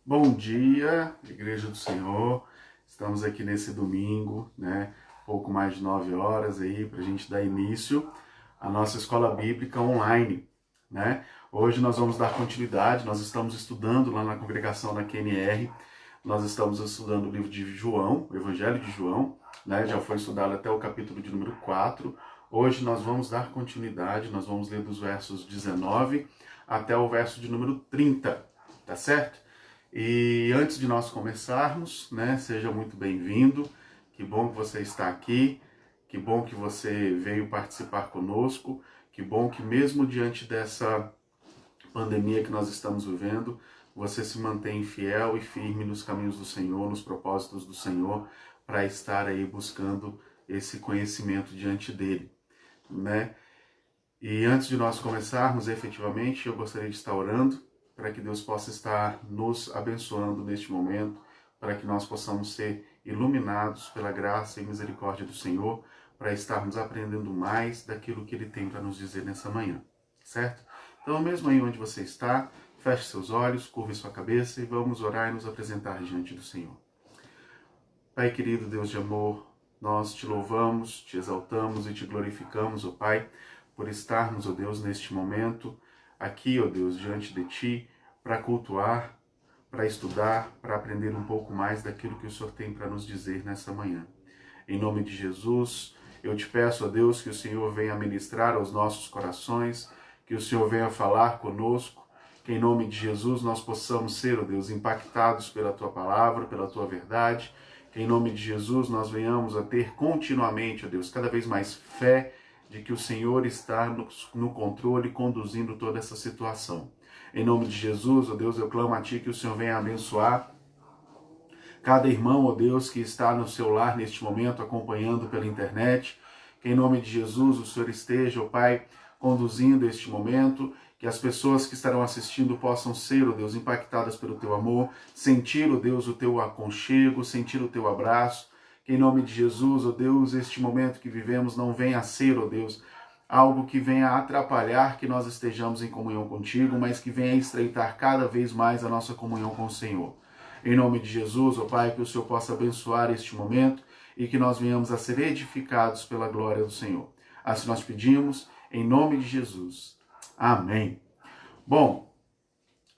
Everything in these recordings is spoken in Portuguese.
Bom dia, Igreja do Senhor. Estamos aqui nesse domingo, né? Pouco mais de 9 horas aí para a gente dar início à nossa escola bíblica online, né? Hoje nós vamos dar continuidade. Nós estamos estudando lá na congregação da QNR. Nós estamos estudando o livro de João, o Evangelho de João, né? Já foi estudado até o capítulo de número 4. Hoje nós vamos dar continuidade. Nós vamos ler dos versos 19 até o verso de número 30, tá certo? E antes de nós começarmos, né, seja muito bem-vindo, que bom que você está aqui, que bom que você veio participar conosco, que bom que mesmo diante dessa pandemia que nós estamos vivendo, você se mantém fiel e firme nos caminhos do Senhor, nos propósitos do Senhor, para estar aí buscando esse conhecimento diante dele, né? E antes de nós começarmos, efetivamente, eu gostaria de estar orando, para que Deus possa estar nos abençoando neste momento, para que nós possamos ser iluminados pela graça e misericórdia do Senhor, para estarmos aprendendo mais daquilo que Ele tem para nos dizer nessa manhã, certo? Então, mesmo aí onde você está, feche seus olhos, curve sua cabeça e vamos orar e nos apresentar diante do Senhor. Pai querido, Deus de amor, nós te louvamos, te exaltamos e te glorificamos, ó Pai, por estarmos, ó Deus, neste momento, aqui, ó Deus, diante de Ti, para cultuar, para estudar, para aprender um pouco mais daquilo que o Senhor tem para nos dizer nessa manhã. Em nome de Jesus, eu te peço, ó Deus, que o Senhor venha ministrar aos nossos corações, que o Senhor venha falar conosco, que em nome de Jesus nós possamos ser, ó Deus, impactados pela Tua palavra, pela Tua verdade, que em nome de Jesus nós venhamos a ter continuamente, ó Deus, cada vez mais fé de que o Senhor está no controle, conduzindo toda essa situação. Em nome de Jesus, ó Deus, eu clamo a Ti que o Senhor venha abençoar cada irmão, ó Deus, que está no seu lar neste momento, acompanhando pela internet. Que em nome de Jesus o Senhor esteja, ó Pai, conduzindo este momento, que as pessoas que estarão assistindo possam ser, ó Deus, impactadas pelo Teu amor, sentir, ó Deus, o Teu aconchego, sentir o Teu abraço. Que em nome de Jesus, ó Deus, este momento que vivemos não venha a ser, ó Deus, algo que venha atrapalhar que nós estejamos em comunhão contigo, mas que venha estreitar cada vez mais a nossa comunhão com o Senhor. Em nome de Jesus, ó Pai, que o Senhor possa abençoar este momento e que nós venhamos a ser edificados pela glória do Senhor. Assim nós pedimos, em nome de Jesus. Amém. Bom,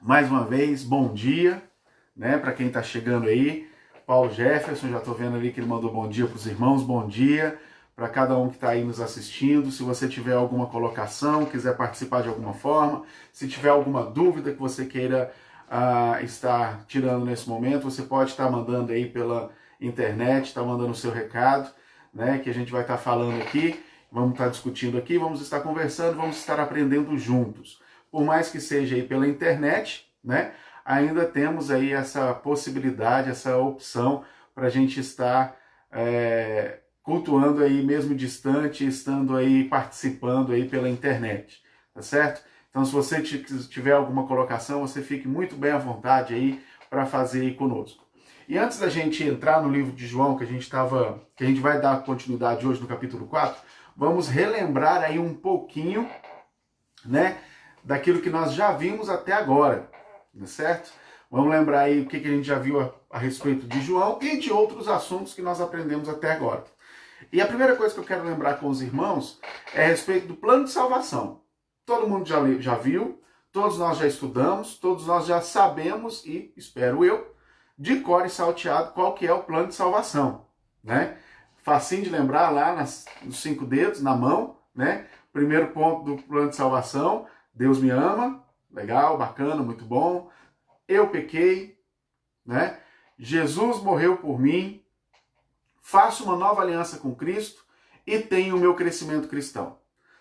mais uma vez, bom dia, né, para quem está chegando aí. Paulo Jefferson, já estou vendo ali que ele mandou bom dia para os irmãos, bom dia para cada um que está aí nos assistindo. Se você tiver alguma colocação, quiser participar de alguma forma, se tiver alguma dúvida que você queira estar tirando nesse momento, você pode estar mandando aí pela internet, estar mandando o seu recado, né, que a gente vai estar falando aqui, vamos estar discutindo aqui, vamos estar conversando, vamos estar aprendendo juntos. Por mais que seja aí pela internet, né, ainda temos aí essa possibilidade, essa opção para a gente estar cultuando aí mesmo distante, estando aí participando aí pela internet, tá certo? Então, se você tiver alguma colocação, você fique muito bem à vontade aí para fazer aí conosco. E antes da gente entrar no livro de João, que a gente vai dar continuidade hoje no capítulo 4, vamos relembrar aí um pouquinho, né, daquilo que nós já vimos até agora, tá certo? Vamos lembrar aí o que a gente já viu a respeito de João e de outros assuntos que nós aprendemos até agora. E a primeira coisa que eu quero lembrar com os irmãos é a respeito do plano de salvação. Todo mundo já viu, todos nós já estudamos, todos nós já sabemos, e espero eu, de cor e salteado, qual que é o plano de salvação, né? Facinho de lembrar lá nos 5 dedos, na mão, né? Primeiro ponto do plano de salvação, Deus me ama, legal, bacana, muito bom. Eu pequei, né? Jesus morreu por mim, faço uma nova aliança com Cristo e tenho o meu crescimento cristão.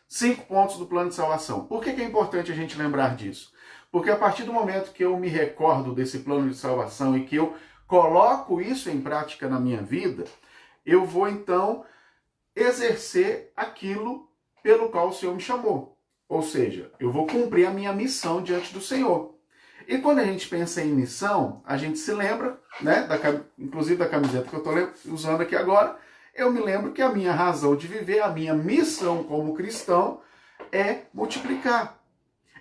5 pontos do plano de salvação. Por que é importante a gente lembrar disso? Porque a partir do momento que eu me recordo desse plano de salvação e que eu coloco isso em prática na minha vida, eu vou então exercer aquilo pelo qual o Senhor me chamou. Ou seja, eu vou cumprir a minha missão diante do Senhor. E quando a gente pensa em missão, a gente se lembra, né, inclusive da camiseta que eu estou usando aqui agora, eu me lembro que a minha razão de viver, a minha missão como cristão é multiplicar,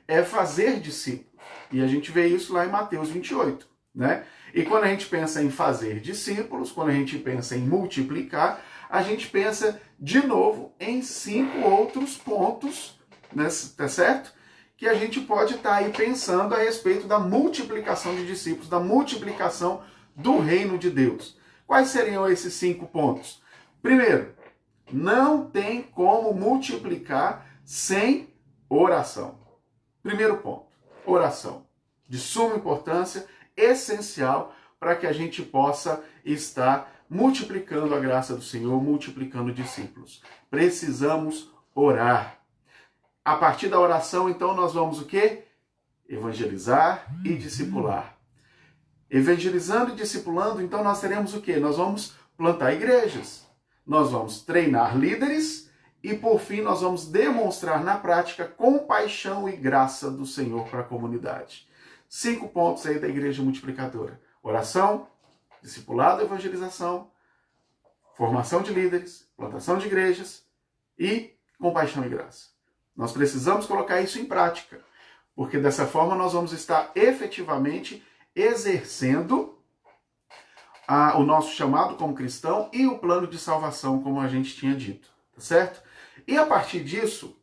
é fazer discípulos. E a gente vê isso lá em Mateus 28. né? E quando a gente pensa em fazer discípulos, quando a gente pensa em multiplicar, a gente pensa de novo em 5 outros pontos, né, tá certo? Que a gente pode estar aí pensando a respeito da multiplicação de discípulos, da multiplicação do reino de Deus. Quais seriam esses 5 pontos? Primeiro, não tem como multiplicar sem oração. Primeiro ponto, oração. De suma importância, essencial para que a gente possa estar multiplicando a graça do Senhor, multiplicando discípulos. Precisamos orar. A partir da oração, então, nós vamos o quê? Evangelizar e discipular. Evangelizando e discipulando, então nós teremos o quê? Nós vamos plantar igrejas. Nós vamos treinar líderes e, por fim, nós vamos demonstrar na prática compaixão e graça do Senhor para a comunidade. 5 pontos aí da igreja multiplicadora. Oração, discipulado e evangelização, formação de líderes, plantação de igrejas e compaixão e graça. Nós precisamos colocar isso em prática, porque dessa forma nós vamos estar efetivamente exercendo o nosso chamado como cristão e o plano de salvação, como a gente tinha dito, tá certo? E a partir disso,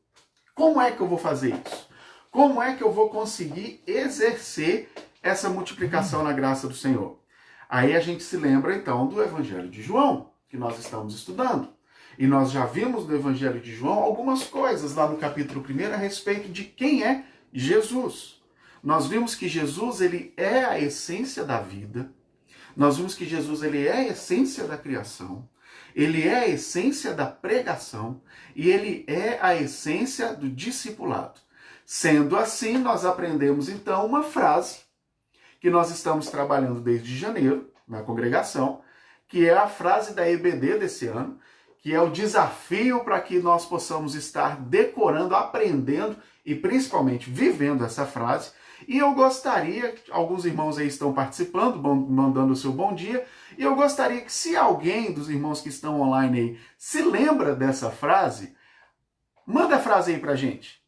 como é que eu vou fazer isso? Como é que eu vou conseguir exercer essa multiplicação na graça do Senhor? Aí a gente se lembra então do Evangelho de João, que nós estamos estudando. E nós já vimos no Evangelho de João algumas coisas lá no capítulo 1 a respeito de quem é Jesus. Nós vimos que Jesus, ele é a essência da vida. Nós vimos que Jesus, ele é a essência da criação. Ele é a essência da pregação. E ele é a essência do discipulado. Sendo assim, nós aprendemos então uma frase que nós estamos trabalhando desde janeiro na congregação, que é a frase da EBD desse ano, que é o desafio para que nós possamos estar decorando, aprendendo e principalmente vivendo essa frase. E eu gostaria, alguns irmãos aí estão participando, mandando o seu bom dia, e eu gostaria que se alguém dos irmãos que estão online aí se lembra dessa frase, manda a frase aí pra gente.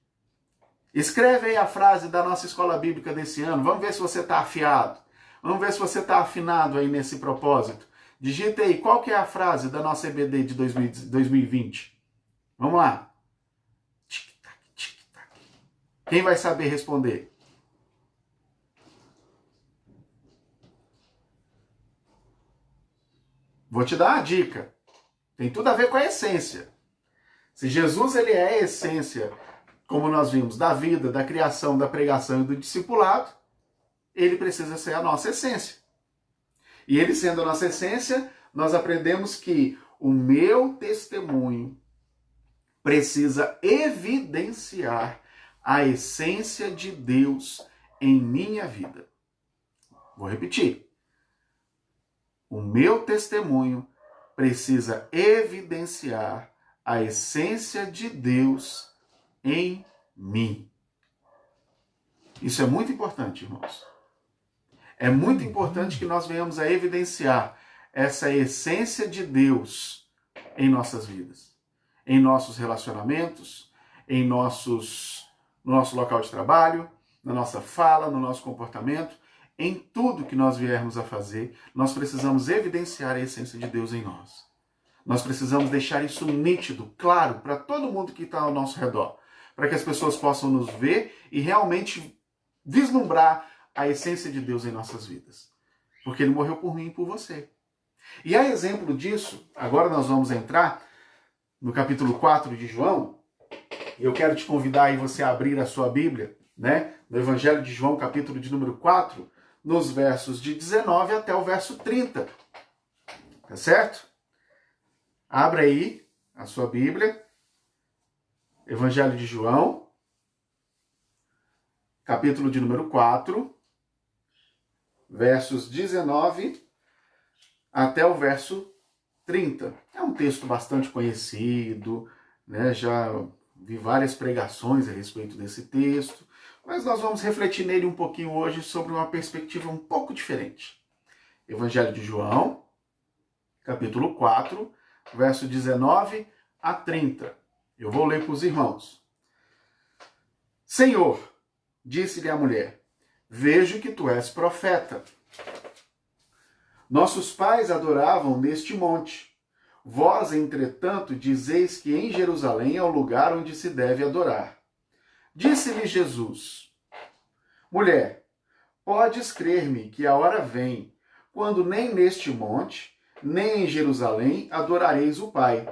Escreve aí a frase da nossa escola bíblica desse ano, vamos ver se você está afiado, vamos ver se você está afinado aí nesse propósito. Digita aí, qual que é a frase da nossa EBD de 2020? Vamos lá. Tic-tac, tic-tac. Quem vai saber responder? Vou te dar uma dica. Tem tudo a ver com a essência. Se Jesus ele é a essência, como nós vimos, da vida, da criação, da pregação e do discipulado, ele precisa ser a nossa essência. E ele sendo a nossa essência, nós aprendemos que o meu testemunho precisa evidenciar a essência de Deus em minha vida. Vou repetir. O meu testemunho precisa evidenciar a essência de Deus em mim. Isso é muito importante, irmãos. É muito importante que nós venhamos a evidenciar essa essência de Deus em nossas vidas, em nossos relacionamentos, no nosso local de trabalho, na nossa fala, no nosso comportamento, em tudo que nós viermos a fazer, nós precisamos evidenciar a essência de Deus em nós. Nós precisamos deixar isso nítido, claro, para todo mundo que está ao nosso redor, para que as pessoas possam nos ver e realmente vislumbrar a essência de Deus em nossas vidas. Porque ele morreu por mim e por você. E a exemplo disso, agora nós vamos entrar no capítulo 4 de João, e eu quero te convidar aí você a abrir a sua Bíblia, né? No Evangelho de João, capítulo de número 4, nos versos de 19 até o verso 30. Tá certo? Abra aí a sua Bíblia. Evangelho de João, capítulo de número 4, versos 19 até o verso 30. É um texto bastante conhecido, né? Já vi várias pregações a respeito desse texto, mas nós vamos refletir nele um pouquinho hoje sobre uma perspectiva um pouco diferente. Evangelho de João, capítulo 4, verso 19 a 30. Eu vou ler para os irmãos. Senhor, disse-lhe a mulher, vejo que tu és profeta. Nossos pais adoravam neste monte. Vós, entretanto, dizeis que em Jerusalém é o lugar onde se deve adorar. Disse-lhe Jesus: Mulher, podes crer-me que a hora vem, quando nem neste monte, nem em Jerusalém adorareis o Pai.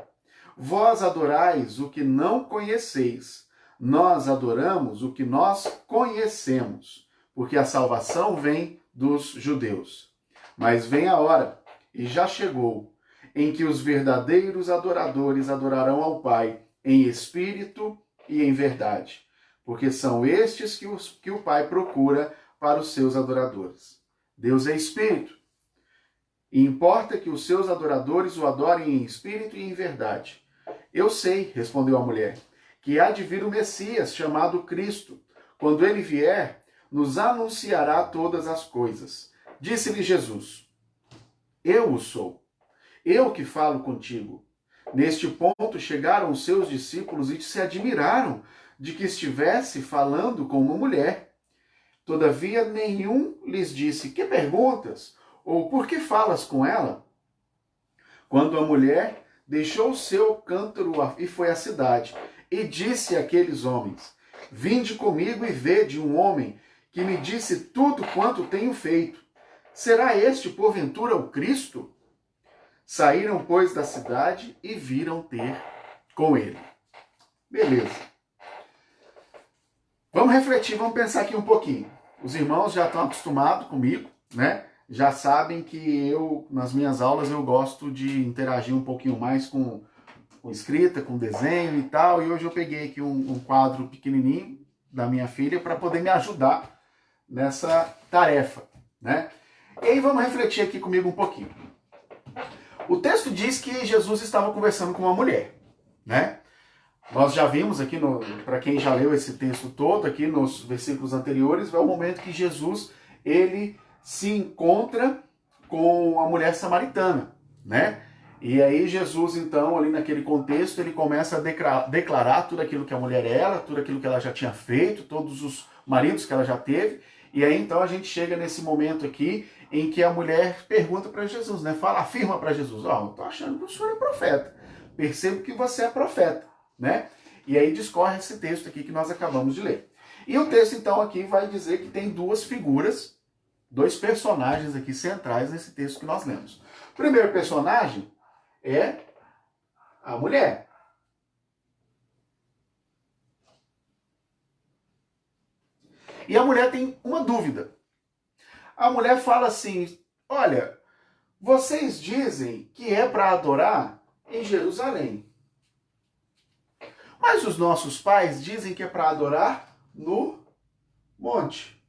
Vós adorais o que não conheceis. Nós adoramos o que nós conhecemos, porque a salvação vem dos judeus. Mas vem a hora, e já chegou, em que os verdadeiros adoradores adorarão ao Pai em espírito e em verdade, porque são estes que o Pai procura para os seus adoradores. Deus é espírito, e importa que os seus adoradores o adorem em espírito e em verdade. Eu sei, respondeu a mulher, que há de vir o Messias, chamado Cristo. Quando ele vier, nos anunciará todas as coisas. Disse-lhe Jesus: Eu o sou, eu que falo contigo. Neste ponto chegaram os seus discípulos e se admiraram de que estivesse falando com uma mulher. Todavia nenhum lhes disse: Que perguntas? Ou por que falas com ela? Quando a mulher deixou o seu cântaro e foi à cidade, e disse àqueles homens: Vinde comigo e vede um homem que me disse tudo quanto tenho feito. Será este, porventura, o Cristo? Saíram, pois, da cidade e viram ter com ele. Beleza. Vamos refletir, vamos pensar aqui um pouquinho. Os irmãos já estão acostumados comigo, né? Já sabem que eu, nas minhas aulas, eu gosto de interagir um pouquinho mais com escrita, com desenho e tal. E hoje eu peguei aqui um quadro pequenininho da minha filha para poder me ajudar nessa tarefa, né? E aí vamos refletir aqui comigo um pouquinho. O texto diz que Jesus estava conversando com uma mulher, né? Nós já vimos aqui, para quem já leu esse texto todo, aqui nos versículos anteriores, é o momento que Jesus, ele se encontra com a mulher samaritana, né? E aí Jesus, então, ali naquele contexto, ele começa a declarar tudo aquilo que a mulher era, tudo aquilo que ela já tinha feito, todos os maridos que ela já teve. E aí, então, a gente chega nesse momento aqui em que a mulher pergunta para Jesus, né? Afirma para Jesus: eu tô achando que o senhor é profeta. Percebo que você é profeta, né? E aí discorre esse texto aqui que nós acabamos de ler. E o texto, então, aqui vai dizer que tem duas figuras, dois personagens aqui centrais nesse texto que nós lemos. O primeiro personagem é a mulher. E a mulher tem uma dúvida. A mulher fala assim: olha, vocês dizem que é para adorar em Jerusalém. Mas os nossos pais dizem que é para adorar no monte.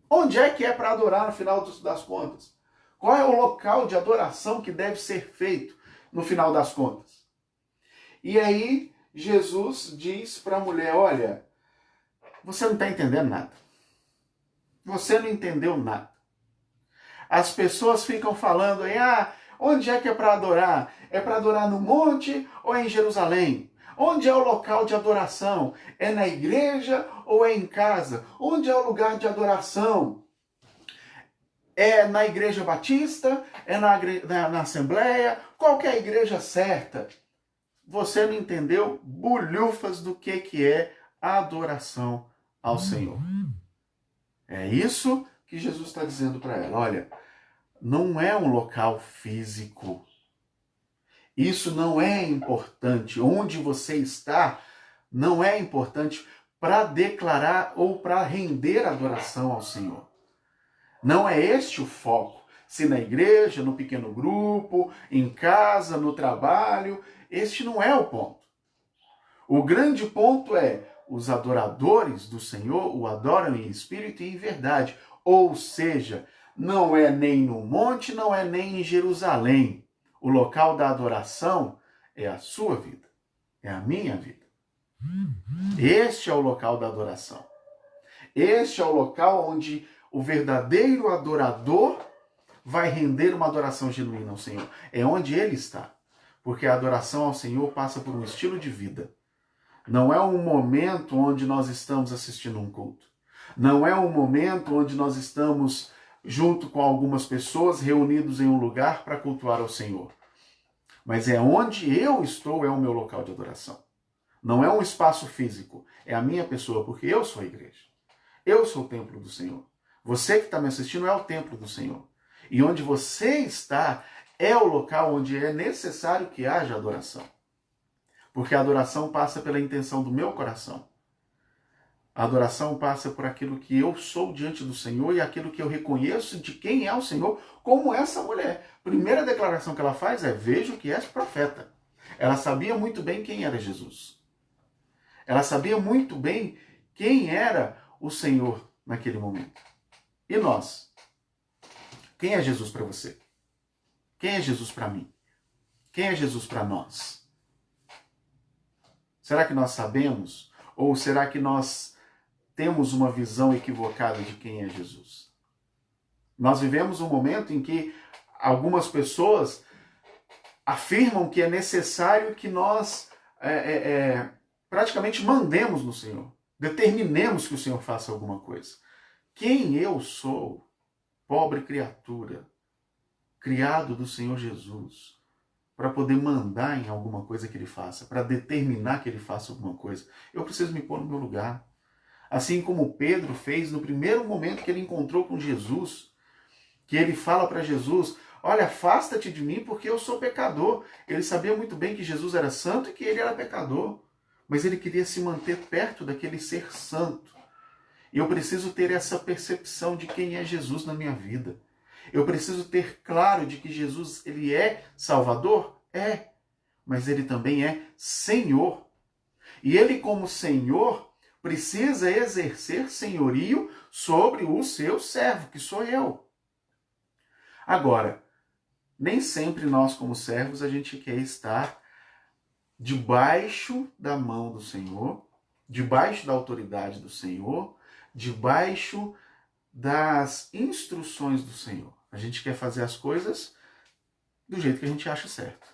Onde é que é para adorar no final das contas? Qual é o local de adoração que deve ser feito no final das contas? E aí Jesus diz para a mulher: olha, você não está entendendo nada. Você não entendeu nada. As pessoas ficam falando aí: onde é que é para adorar? É para adorar no monte ou é em Jerusalém? Onde é o local de adoração? É na igreja ou é em casa? Onde é o lugar de adoração? É na igreja batista? É na assembleia? Qual que é a igreja certa? Você não entendeu bulhufas do que é a adoração ao Senhor. É isso que Jesus está dizendo para ela. Olha, não é um local físico. Isso não é importante. Onde você está não é importante para declarar ou para render adoração ao Senhor. Não é este o foco. Se na igreja, no pequeno grupo, em casa, no trabalho, este não é o ponto. O grande ponto é: os adoradores do Senhor o adoram em espírito e em verdade. Ou seja, não é nem no monte, não é nem em Jerusalém. O local da adoração é a sua vida, é a minha vida. Este é o local da adoração. Este é o local onde o verdadeiro adorador vai render uma adoração genuína ao Senhor. É onde ele está. Porque a adoração ao Senhor passa por um estilo de vida. Não é um momento onde nós estamos assistindo um culto. Não é um momento onde nós estamos junto com algumas pessoas reunidos em um lugar para cultuar ao Senhor. Mas é onde eu estou, é o meu local de adoração. Não é um espaço físico, é a minha pessoa, porque eu sou a igreja. Eu sou o templo do Senhor. Você que está me assistindo é o templo do Senhor. E onde você está é o local onde é necessário que haja adoração. Porque a adoração passa pela intenção do meu coração. A adoração passa por aquilo que eu sou diante do Senhor e aquilo que eu reconheço de quem é o Senhor, como essa mulher. Primeira declaração que ela faz é: vejo que és profeta. Ela sabia muito bem quem era Jesus. Ela sabia muito bem quem era o Senhor naquele momento. E nós? Quem é Jesus para você? Quem é Jesus para mim? Quem é Jesus para nós? Será que nós sabemos? Ou será que nós temos uma visão equivocada de quem é Jesus? Nós vivemos um momento em que algumas pessoas afirmam que é necessário que nós praticamente mandemos no Senhor, determinemos que o Senhor faça alguma coisa. Quem eu sou, pobre criatura, criado do Senhor Jesus, para poder mandar em alguma coisa que Ele faça, para determinar que Ele faça alguma coisa? Eu preciso me pôr no meu lugar. Assim como Pedro fez no primeiro momento que ele encontrou com Jesus, que ele fala para Jesus: olha, afasta-te de mim porque eu sou pecador. Ele sabia muito bem que Jesus era santo e que ele era pecador, mas ele queria se manter perto daquele ser santo. E eu preciso ter essa percepção de quem é Jesus na minha vida. Eu preciso ter claro de que Jesus, ele é Salvador? É, mas ele também é Senhor. E ele, como Senhor, precisa exercer senhorio sobre o seu servo, que sou eu. Agora, nem sempre nós, como servos, a gente quer estar debaixo da mão do Senhor, debaixo da autoridade do Senhor, debaixo das instruções do Senhor. A gente quer fazer as coisas do jeito que a gente acha certo.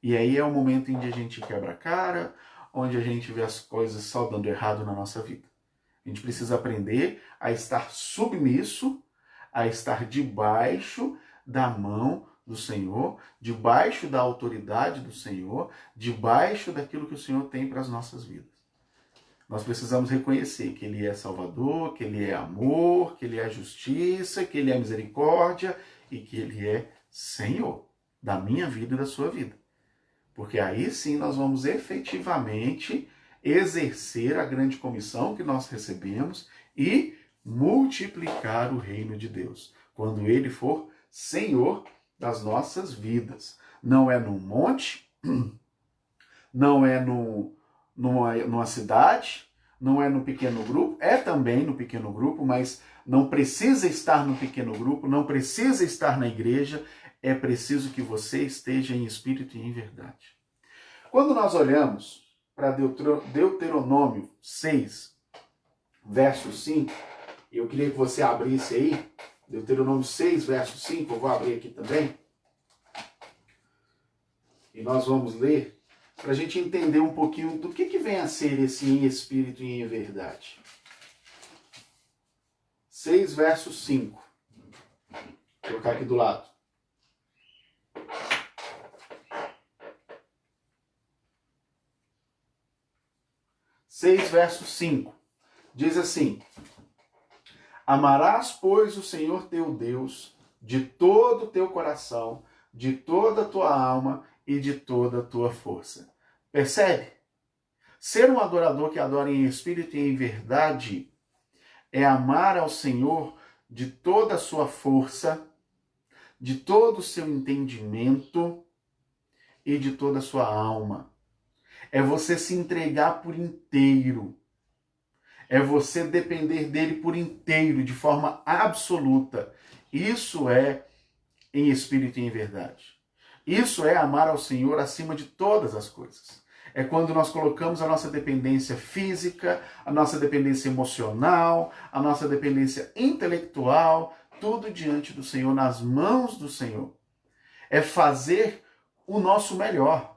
E aí é o momento em que a gente quebra a cara, onde a gente vê as coisas só dando errado na nossa vida. A gente precisa aprender a estar submisso, a estar debaixo da mão do Senhor, debaixo da autoridade do Senhor, debaixo daquilo que o Senhor tem para as nossas vidas. Nós precisamos reconhecer que Ele é Salvador, que Ele é amor, que Ele é justiça, que Ele é misericórdia e que Ele é Senhor da minha vida e da sua vida. Porque aí sim nós vamos efetivamente exercer a grande comissão que nós recebemos e multiplicar o reino de Deus, quando Ele for Senhor das nossas vidas. Não é num monte, não é numa cidade, não é no pequeno grupo, é também no pequeno grupo, mas não precisa estar no pequeno grupo, não precisa estar na igreja, é preciso que você esteja em espírito e em verdade. Quando nós olhamos para Deuteronômio 6, verso 5, eu queria que você abrisse aí, Deuteronômio 6, verso 5, eu vou abrir aqui também, e nós vamos ler, para a gente entender um pouquinho do que vem a ser esse em espírito e em verdade. 6, verso 5. Vou colocar aqui do lado. Verso 5, diz assim: amarás, pois, o Senhor teu Deus de todo o teu coração, de toda a tua alma e de toda a tua força. Percebe? Ser um adorador que adora em espírito e em verdade é amar ao Senhor de toda a sua força, de todo o seu entendimento e de toda a sua alma. É você se entregar por inteiro. É você depender dele por inteiro, de forma absoluta. Isso é em espírito e em verdade. Isso é amar ao Senhor acima de todas as coisas. É quando nós colocamos a nossa dependência física, a nossa dependência emocional, a nossa dependência intelectual, tudo diante do Senhor, nas mãos do Senhor. É fazer o nosso melhor.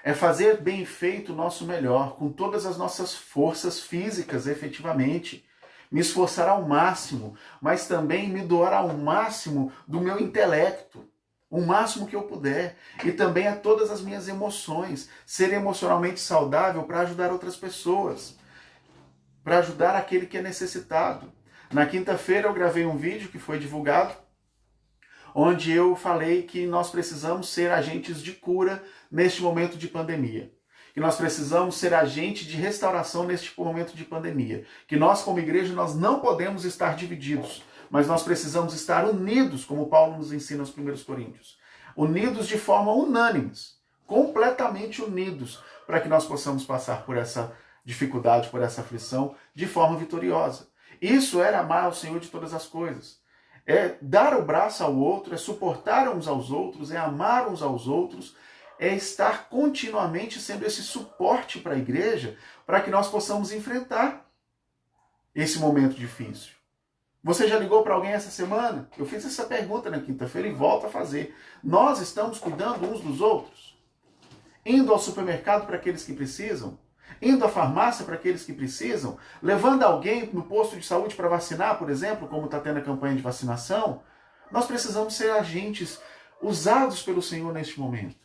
É fazer bem feito o nosso melhor, com todas as nossas forças físicas, efetivamente. me esforçar ao máximo, mas também me doar ao máximo do meu intelecto, o máximo que eu puder, e também a todas as minhas emoções, ser emocionalmente saudável para ajudar outras pessoas, para ajudar aquele que é necessitado. Na quinta-feira eu gravei um vídeo que foi divulgado, onde eu falei que nós precisamos ser agentes de cura neste momento de pandemia. Que nós precisamos ser agentes de restauração neste momento de pandemia. Que nós, como igreja, nós não podemos estar divididos, mas nós precisamos estar unidos, como Paulo nos ensina nos 1 Coríntios. Unidos de forma unânimes, completamente unidos, para que nós possamos passar por essa dificuldade, por essa aflição, de forma vitoriosa. Isso era amar ao Senhor de todas as coisas. É dar o braço ao outro, é suportar uns aos outros, é amar uns aos outros, é estar continuamente sendo esse suporte para a igreja, para que nós possamos enfrentar esse momento difícil. Você já ligou para alguém essa semana? Eu fiz essa pergunta na quinta-feira e volto a fazer. Nós estamos cuidando uns dos outros? Indo ao supermercado para aqueles que precisam? Indo à farmácia para aqueles que precisam? Levando alguém no posto de saúde para vacinar, por exemplo, como está tendo a campanha de vacinação? Nós precisamos ser agentes usados pelo Senhor neste momento.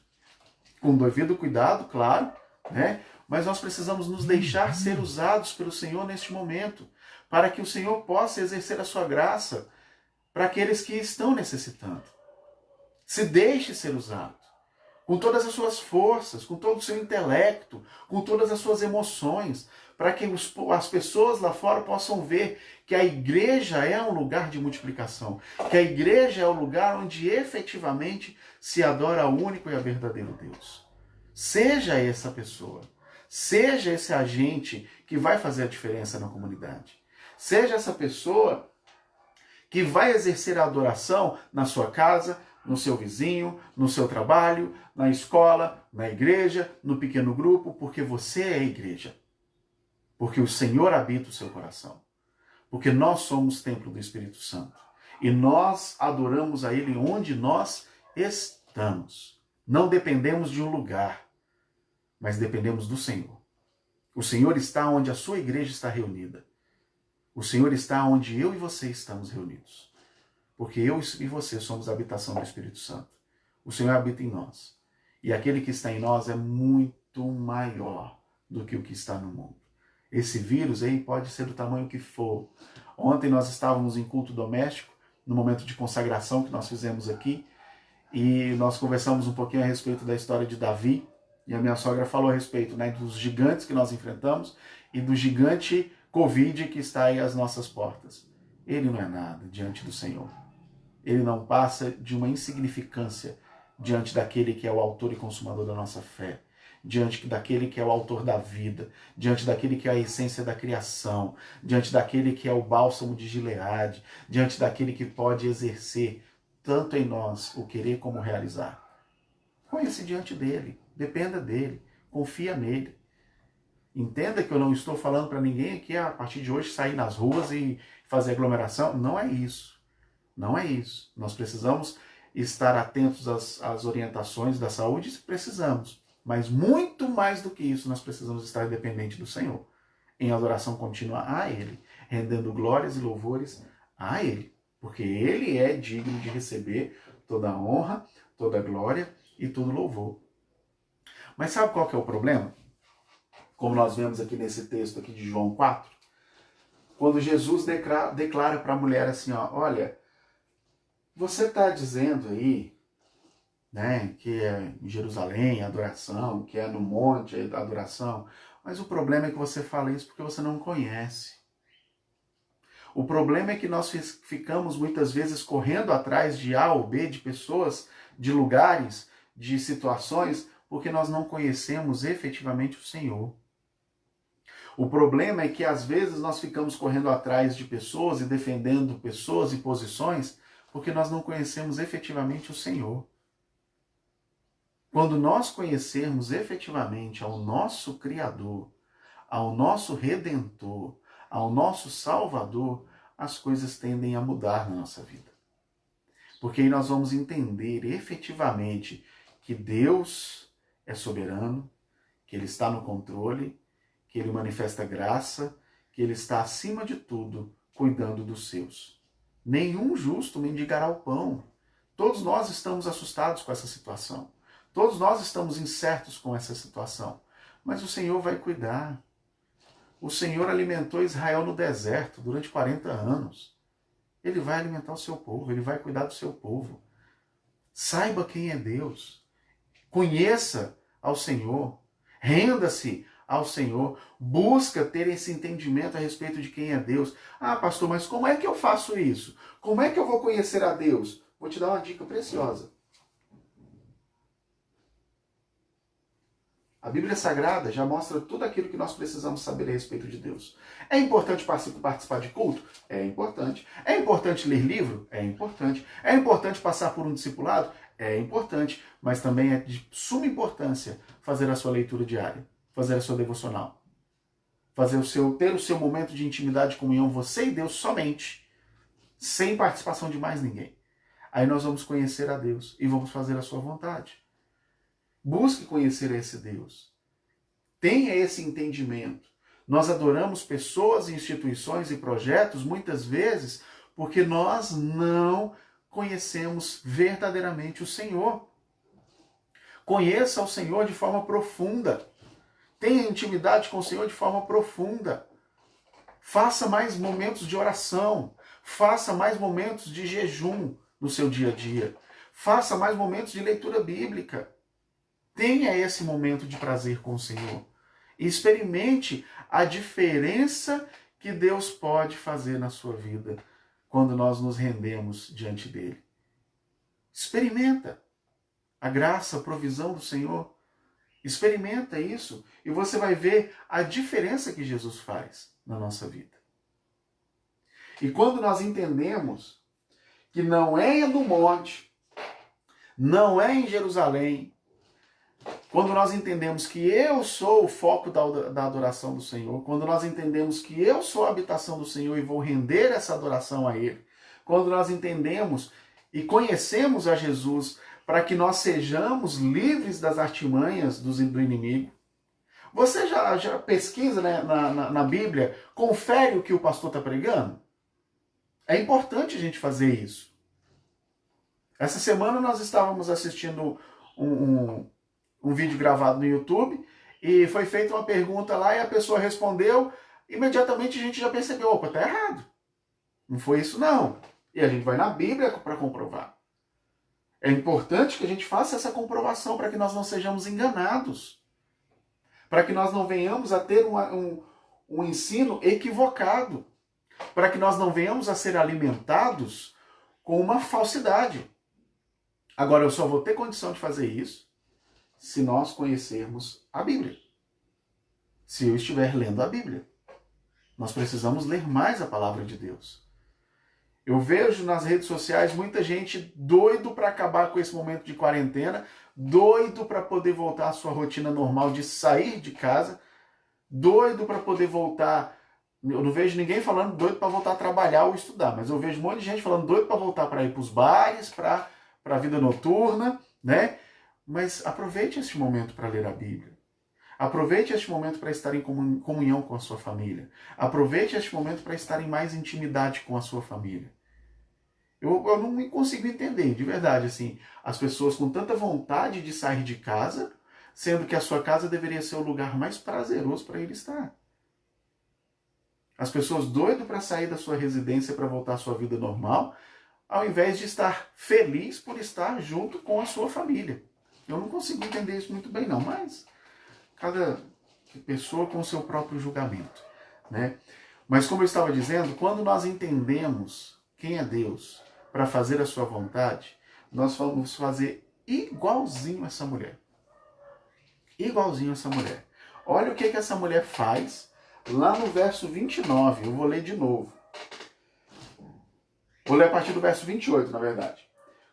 Com devido cuidado, claro, né? Mas nós precisamos nos deixar ser usados pelo Senhor neste momento, para que o Senhor possa exercer a sua graça para aqueles que estão necessitando. Se deixe ser usado, com todas as suas forças, com todo o seu intelecto, com todas as suas emoções, para que as pessoas lá fora possam ver que a igreja é um lugar de multiplicação, que a igreja é o lugar onde efetivamente se adora ao único e a verdadeiro Deus. Seja essa pessoa, seja esse agente que vai fazer a diferença na comunidade. Seja essa pessoa que vai exercer a adoração na sua casa, no seu vizinho, no seu trabalho, na escola, na igreja, no pequeno grupo, porque você é a igreja. Porque o Senhor habita o seu coração. Porque nós somos templo do Espírito Santo. E nós adoramos a Ele onde nós estamos. Não dependemos de um lugar, mas dependemos do Senhor. O Senhor está onde a sua igreja está reunida. O Senhor está onde eu e você estamos reunidos. Porque eu e você somos a habitação do Espírito Santo. O Senhor habita em nós. E aquele que está em nós é muito maior do que o que está no mundo. Esse vírus aí pode ser do tamanho que for. Ontem nós estávamos em culto doméstico, no momento de consagração que nós fizemos aqui, e nós conversamos um pouquinho a respeito da história de Davi, e a minha sogra falou a respeito, né, dos gigantes que nós enfrentamos e do gigante Covid que está aí às nossas portas. Ele não é nada diante do Senhor. Ele não passa de uma insignificância diante daquele que é o autor e consumador da nossa fé, diante daquele que é o autor da vida, diante daquele que é a essência da criação, diante daquele que é o bálsamo de Gileade, diante daquele que pode exercer tanto em nós o querer como o realizar. Põe-se diante dele, dependa dele, confia nele. Entenda que eu não estou falando para ninguém aqui a partir de hoje sair nas ruas e fazer aglomeração. Não é isso. Não é isso. Nós precisamos estar atentos às orientações da saúde, precisamos. Mas muito mais do que isso, nós precisamos estar dependentes do Senhor, em adoração contínua a Ele, rendendo glórias e louvores a Ele, porque Ele é digno de receber toda a honra, toda a glória e todo louvor. Mas sabe qual que é o problema? Como nós vemos aqui nesse texto aqui de João 4, quando Jesus declara para a mulher assim, ó, olha, você está dizendo aí, né, que é em Jerusalém a adoração, que é no monte a adoração, mas o problema é que você fala isso porque você não conhece. O problema é que nós ficamos muitas vezes correndo atrás de A ou B, de pessoas, de lugares, de situações, porque nós não conhecemos efetivamente o Senhor. O problema é que às vezes nós ficamos correndo atrás de pessoas e defendendo pessoas e posições porque nós não conhecemos efetivamente o Senhor. Quando nós conhecermos efetivamente ao nosso Criador, ao nosso Redentor, ao nosso Salvador, as coisas tendem a mudar na nossa vida. Porque aí nós vamos entender efetivamente que Deus é soberano, que Ele está no controle, que Ele manifesta graça, que ele está acima de tudo cuidando dos seus. Nenhum justo mendigará o pão. Todos nós estamos assustados com essa situação. Todos nós estamos incertos com essa situação. Mas o Senhor vai cuidar. O Senhor alimentou Israel no deserto durante 40 anos. Ele vai alimentar o seu povo, ele vai cuidar do seu povo. Saiba quem é Deus. Conheça ao Senhor. Renda-se ao Senhor. Busca ter esse entendimento a respeito de quem é Deus. Ah, pastor, mas como é que eu faço isso? Como é que eu vou conhecer a Deus? Vou te dar uma dica preciosa. A Bíblia Sagrada já mostra tudo aquilo que nós precisamos saber a respeito de Deus. É importante participar de culto? É importante. É importante ler livro? É importante. É importante passar por um discipulado? É importante. Mas também é de suma importância fazer a sua leitura diária, fazer a sua devocional, ter o seu momento de intimidade e comunhão, você e Deus somente, sem participação de mais ninguém. Aí nós vamos conhecer a Deus e vamos fazer a sua vontade. Busque conhecer esse Deus. Tenha esse entendimento. Nós adoramos pessoas, instituições e projetos, muitas vezes, porque nós não conhecemos verdadeiramente o Senhor. Conheça o Senhor de forma profunda. Tenha intimidade com o Senhor de forma profunda. Faça mais momentos de oração. Faça mais momentos de jejum no seu dia a dia. Faça mais momentos de leitura bíblica. Tenha esse momento de prazer com o Senhor. Experimente a diferença que Deus pode fazer na sua vida quando nós nos rendemos diante dele. Experimenta a graça, a provisão do Senhor. Experimenta isso e você vai ver a diferença que Jesus faz na nossa vida. E quando nós entendemos que não é no monte, não é em Jerusalém, quando nós entendemos que eu sou o foco da adoração do Senhor, quando nós entendemos que eu sou a habitação do Senhor e vou render essa adoração a Ele, quando nós entendemos e conhecemos a Jesus para que nós sejamos livres das artimanhas do inimigo. Você já pesquisa, né, na Bíblia, confere o que o pastor está pregando? É importante a gente fazer isso. Essa semana nós estávamos assistindo um vídeo gravado no YouTube e foi feita uma pergunta lá e a pessoa respondeu, imediatamente a gente já percebeu, opa, tá errado. Não foi isso não. E a gente vai na Bíblia para comprovar. É importante que a gente faça essa comprovação para que nós não sejamos enganados. Para que nós não venhamos a ter um ensino equivocado. Para que nós não venhamos a ser alimentados com uma falsidade. Agora, eu só vou ter condição de fazer isso se nós conhecermos a Bíblia. Se eu estiver lendo a Bíblia. Nós precisamos ler mais a palavra de Deus. Eu vejo nas redes sociais muita gente doido para acabar com esse momento de quarentena, doido para poder voltar à sua rotina normal de sair de casa, doido para poder voltar. Eu não vejo ninguém falando doido para voltar a trabalhar ou estudar, mas eu vejo um monte de gente falando doido para voltar para ir para os bares, para a vida noturna, né? Mas aproveite este momento para ler a Bíblia. Aproveite este momento para estar em comunhão com a sua família. Aproveite este momento para estar em mais intimidade com a sua família. Eu não consigo entender, de verdade, assim, as pessoas com tanta vontade de sair de casa, sendo que a sua casa deveria ser o lugar mais prazeroso para ele estar. As pessoas doidas para sair da sua residência para voltar à sua vida normal, ao invés de estar feliz por estar junto com a sua família. Eu não consigo entender isso muito bem não, mas cada pessoa com o seu próprio julgamento, né? Mas como eu estava dizendo, quando nós entendemos quem é Deus para fazer a sua vontade, nós vamos fazer igualzinho essa mulher. Igualzinho essa mulher. Olha o que essa mulher faz lá no verso 29, eu vou ler de novo. Vou ler a partir do verso 28, na verdade.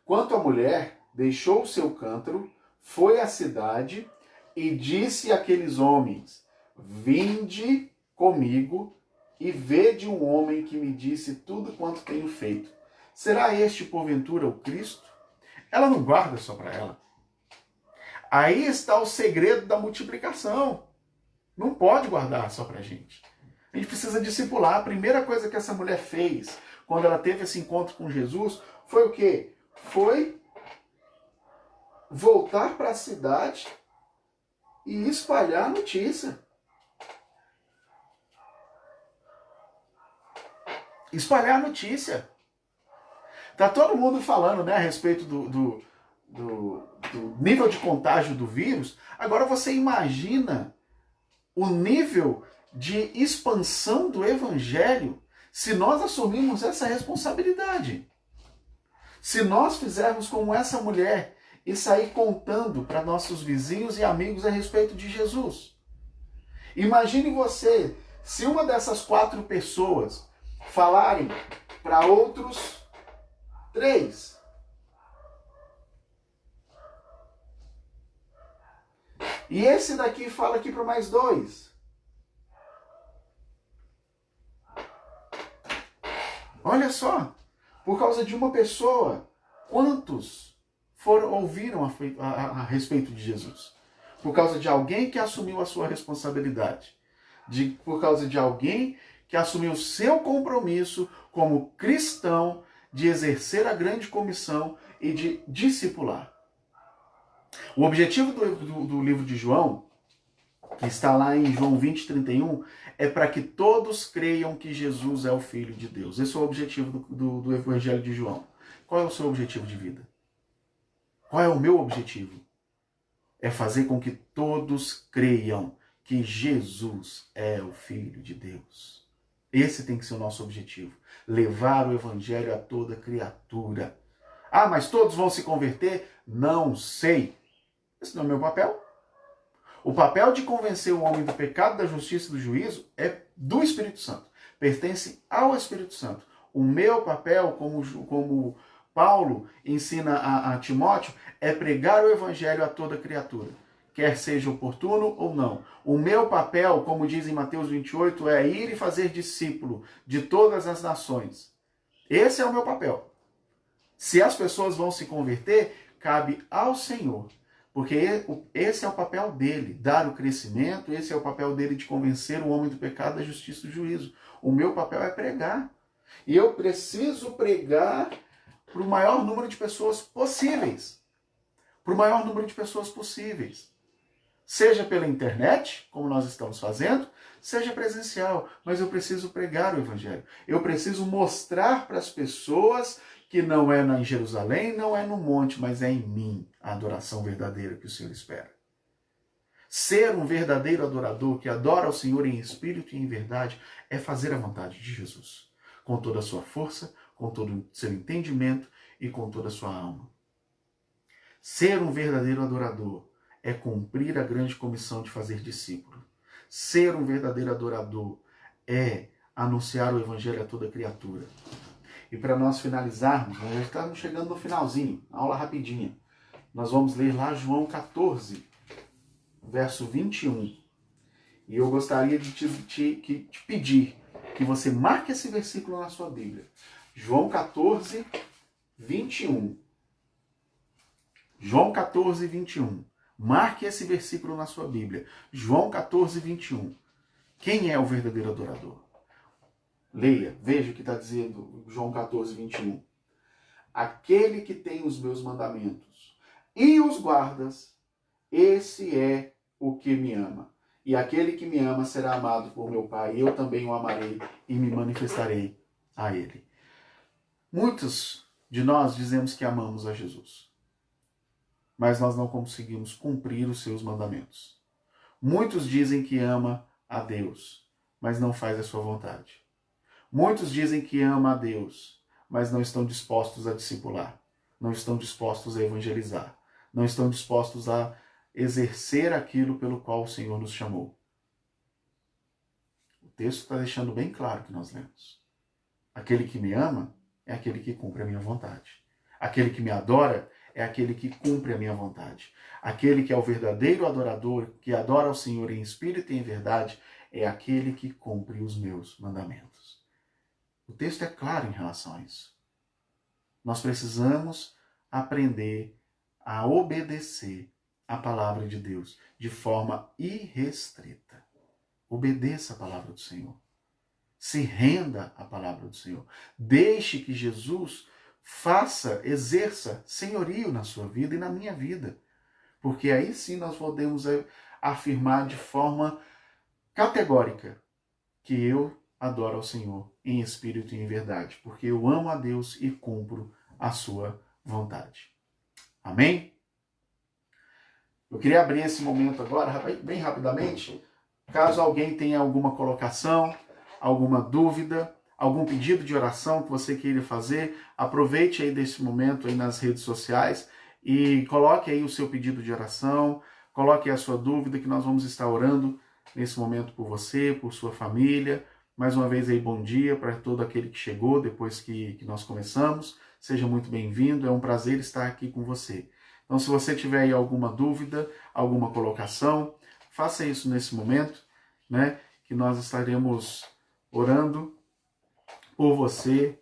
Quanto a mulher deixou o seu cântaro, foi à cidade e disse àqueles homens: vinde comigo e vede um homem que me disse tudo quanto tenho feito. Será este, porventura, o Cristo? Ela não guarda só para ela. Aí está o segredo da multiplicação. Não pode guardar só para a gente. A gente precisa discipular. A primeira coisa que essa mulher fez quando ela teve esse encontro com Jesus foi o quê? Foi voltar para a cidade e espalhar a notícia. Espalhar a notícia. Tá todo mundo falando, né, a respeito do nível de contágio do vírus. Agora você imagina o nível de expansão do evangelho se nós assumirmos essa responsabilidade. Se nós fizermos como essa mulher e sair contando para nossos vizinhos e amigos a respeito de Jesus. Imagine você, se uma dessas 4 pessoas falarem para outros 3. E esse daqui fala aqui para mais 2. Olha só, por causa de uma pessoa, quantos ouviram a respeito de Jesus? Por causa de alguém que assumiu a sua responsabilidade. Por causa de alguém que assumiu o seu compromisso como cristão de exercer a grande comissão e de discipular. O objetivo do livro de João, que está lá em João 20:31, é para que todos creiam que Jesus é o Filho de Deus. Esse é o objetivo do Evangelho de João. Qual é o seu objetivo de vida? Qual é o meu objetivo? É fazer com que todos creiam que Jesus é o Filho de Deus. Esse tem que ser o nosso objetivo. Levar o Evangelho a toda criatura. Ah, mas todos vão se converter? Não sei. Esse não é o meu papel. O papel de convencer o homem do pecado, da justiça e do juízo é do Espírito Santo. Pertence ao Espírito Santo. O meu papel, como Paulo ensina a Timóteo, é pregar o Evangelho a toda criatura, quer seja oportuno ou não. O meu papel, como diz em Mateus 28, é ir e fazer discípulo de todas as nações. Esse é o meu papel. Se as pessoas vão se converter, cabe ao Senhor. Porque esse é o papel dele, dar o crescimento, esse é o papel dele de convencer o homem do pecado, da justiça e do juízo. O meu papel é pregar. E eu preciso pregar para o maior número de pessoas possíveis. Para o maior número de pessoas possíveis. Seja pela internet, como nós estamos fazendo, seja presencial. Mas eu preciso pregar o Evangelho. Eu preciso mostrar para as pessoas que não é em Jerusalém, não é no monte, mas é em mim a adoração verdadeira que o Senhor espera. Ser um verdadeiro adorador que adora ao Senhor em espírito e em verdade é fazer a vontade de Jesus, com toda a sua força, com todo o seu entendimento e com toda a sua alma. Ser um verdadeiro adorador é cumprir a grande comissão de fazer discípulo. Ser um verdadeiro adorador é anunciar o Evangelho a toda criatura. E para nós finalizarmos, nós já estamos chegando no finalzinho, aula rapidinha. Nós vamos ler lá João 14, verso 21. E eu gostaria de te pedir que você marque esse versículo na sua Bíblia. João 14, 21. João 14, 21. Marque esse versículo na sua Bíblia. João 14, 21. Quem é o verdadeiro adorador? Leia, veja o que está dizendo João 14, 21. Aquele que tem os meus mandamentos e os guardas, esse é o que me ama. E aquele que me ama será amado por meu Pai, e eu também o amarei e me manifestarei a ele. Muitos de nós dizemos que amamos a Jesus, mas nós não conseguimos cumprir os seus mandamentos. Muitos dizem que ama a Deus, mas não faz a sua vontade. Muitos dizem que ama a Deus, mas não estão dispostos a discipular, não estão dispostos a evangelizar, não estão dispostos a exercer aquilo pelo qual o Senhor nos chamou. O texto está deixando bem claro que nós lemos. Aquele que me ama é aquele que cumpre a minha vontade. Aquele que me adora é aquele que cumpre a minha vontade. Aquele que é o verdadeiro adorador, que adora ao Senhor em espírito e em verdade, é aquele que cumpre os meus mandamentos. O texto é claro em relação a isso. Nós precisamos aprender a obedecer a palavra de Deus de forma irrestrita. Obedeça a palavra do Senhor. Se renda à palavra do Senhor. Deixe que Jesus exerça senhorio na sua vida e na minha vida. Porque aí sim nós podemos afirmar de forma categórica que eu adoro ao Senhor em espírito e em verdade. Porque eu amo a Deus e cumpro a sua vontade. Amém? Eu queria abrir esse momento agora, bem rapidamente, caso alguém tenha alguma colocação, alguma dúvida, algum pedido de oração que você queira fazer, aproveite aí desse momento aí nas redes sociais e coloque aí o seu pedido de oração, coloque aí a sua dúvida, que nós vamos estar orando nesse momento por você, por sua família. Mais uma vez aí, bom dia para todo aquele que chegou depois que nós começamos. Seja muito bem-vindo, é um prazer estar aqui com você. Então, se você tiver aí alguma dúvida, alguma colocação, faça isso nesse momento, né? Que nós estaremos orando por você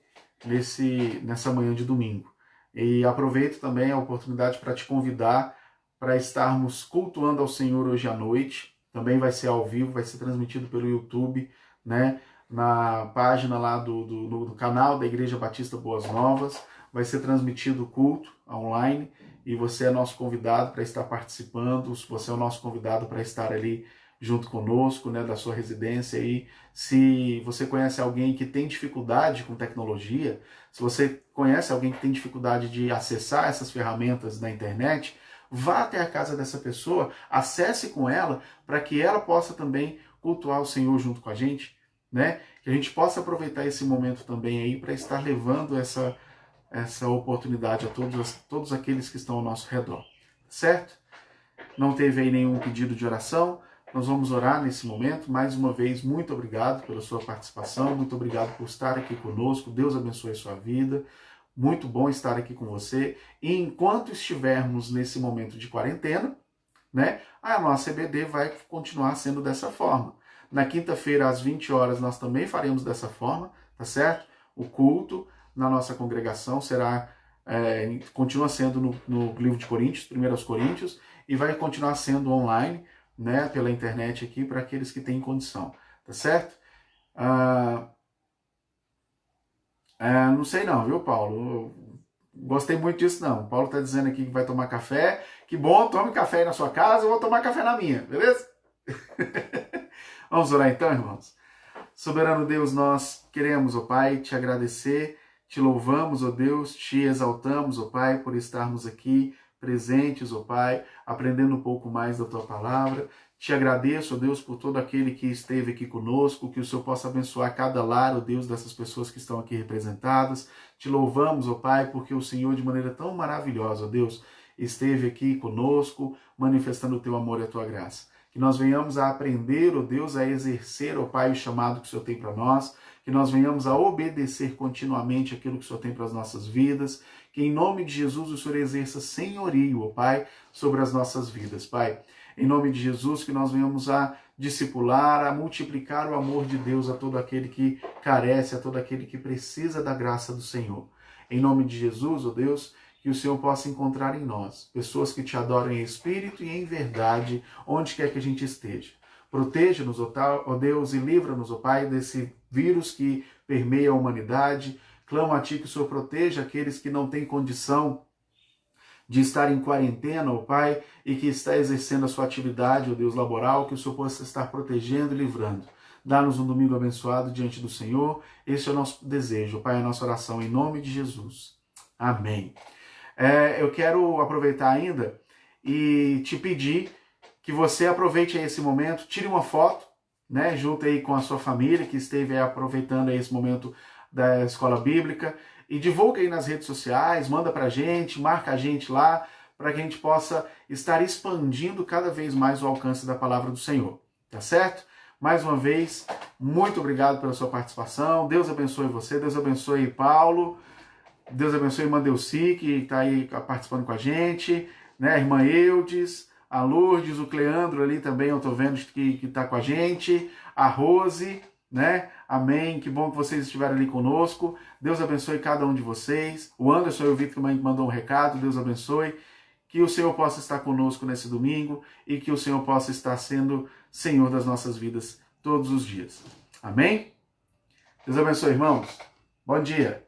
nessa manhã de domingo. E aproveito também a oportunidade para te convidar para estarmos cultuando ao Senhor hoje à noite. Também vai ser ao vivo, vai ser transmitido pelo YouTube, né? Na página lá do canal da Igreja Batista Boas Novas. Vai ser transmitido o culto online e você é nosso convidado para estar participando. Você é o nosso convidado para estar ali junto conosco, né, da sua residência. E se você conhece alguém que tem dificuldade com tecnologia, se você conhece alguém que tem dificuldade de acessar essas ferramentas na internet, vá até a casa dessa pessoa, acesse com ela, para que ela possa também cultuar o Senhor junto com a gente, né? Que a gente possa aproveitar esse momento também aí para estar levando essa oportunidade a todos aqueles que estão ao nosso redor, certo? Não teve aí nenhum pedido de oração, nós vamos orar nesse momento. Mais uma vez, muito obrigado pela sua participação, muito obrigado por estar aqui conosco, Deus abençoe a sua vida, muito bom estar aqui com você. E enquanto estivermos nesse momento de quarentena, né, a nossa EBD vai continuar sendo dessa forma. Na quinta-feira, às 20 horas, nós também faremos dessa forma, tá certo? O culto na nossa congregação continua sendo no livro de Coríntios, 1 Coríntios, e vai continuar sendo online, né, pela internet aqui, para aqueles que têm condição, tá certo? Não sei não, viu, Paulo? Gostei muito disso não. O Paulo está dizendo aqui que vai tomar café. Que bom, tome café aí na sua casa, eu vou tomar café na minha, beleza? Vamos orar então, irmãos? Soberano Deus, nós queremos, ó Pai, te agradecer, te louvamos, ó Deus, te exaltamos, ó Pai, por estarmos aqui presentes, ó Pai, aprendendo um pouco mais da Tua Palavra. Te agradeço, ó Deus, por todo aquele que esteve aqui conosco, que o Senhor possa abençoar cada lar, ó Deus, dessas pessoas que estão aqui representadas. Te louvamos, ó Pai, porque o Senhor, de maneira tão maravilhosa, ó Deus, esteve aqui conosco, manifestando o Teu amor e a Tua graça. Que nós venhamos a aprender, ó Deus, a exercer, ó Pai, o chamado que o Senhor tem para nós, que nós venhamos a obedecer continuamente aquilo que o Senhor tem para as nossas vidas, que em nome de Jesus o Senhor exerça senhorio, ó Pai, sobre as nossas vidas, Pai. Em nome de Jesus, que nós venhamos a discipular, a multiplicar o amor de Deus a todo aquele que carece, a todo aquele que precisa da graça do Senhor. Em nome de Jesus, ó Deus, que o Senhor possa encontrar em nós pessoas que te adoram em espírito e em verdade, onde quer que a gente esteja. Proteja-nos, ó Deus, e livra-nos, ó Pai, desse vírus que permeia a humanidade. Clamo a Ti que o Senhor proteja aqueles que não têm condição de estar em quarentena, ó Pai, e que está exercendo a sua atividade, ó Deus, laboral, que o Senhor possa estar protegendo e livrando. Dá-nos um domingo abençoado diante do Senhor. Esse é o nosso desejo, ó Pai, a nossa oração em nome de Jesus. Amém. Eu quero aproveitar ainda e te pedir que você aproveite esse momento, tire uma foto, né, junto aí com a sua família que esteve aproveitando aí esse momento da escola bíblica e divulga aí nas redes sociais, manda pra gente, marca a gente lá, para que a gente possa estar expandindo cada vez mais o alcance da palavra do Senhor, tá certo? Mais uma vez, muito obrigado pela sua participação, Deus abençoe você, Deus abençoe Paulo, Deus abençoe a irmã Delci, que está aí participando com a gente, né? A irmã Eudes, a Lourdes, o Cleandro ali também, eu estou vendo que está com a gente, a Rose, né? Amém, que bom que vocês estiveram ali conosco. Deus abençoe cada um de vocês. O Anderson e o Victor também mandou um recado, Deus abençoe. Que o Senhor possa estar conosco nesse domingo e que o Senhor possa estar sendo Senhor das nossas vidas todos os dias. Amém? Deus abençoe, irmãos. Bom dia.